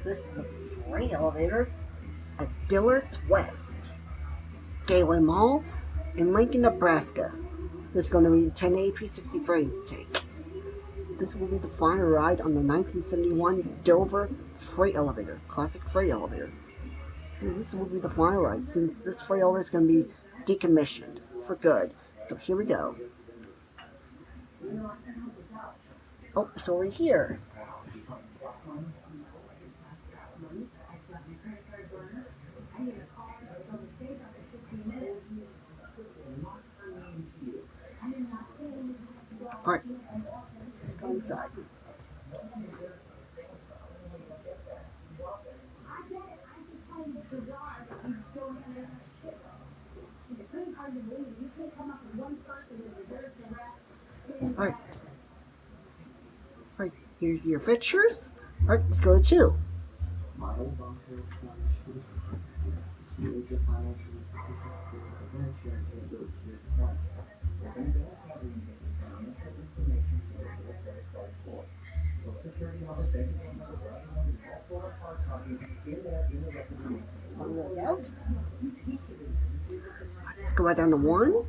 This is the freight elevator at Dillards West, Gateway Mall in Lincoln, Nebraska. This is going to be 1080p 60 frames to take. This will be the final ride on the 1971 Dover freight elevator, classic freight elevator. And this will be the final ride since this freight elevator is going to be decommissioned for good. So here we go. Oh, it's over here. Alright, let's go inside. Alright. Alright, here's your fixtures. Alright, let's go to 2. One goes out. Let's go right down to 1.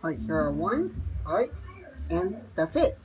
Alright, here are 1. Alright, and that's it.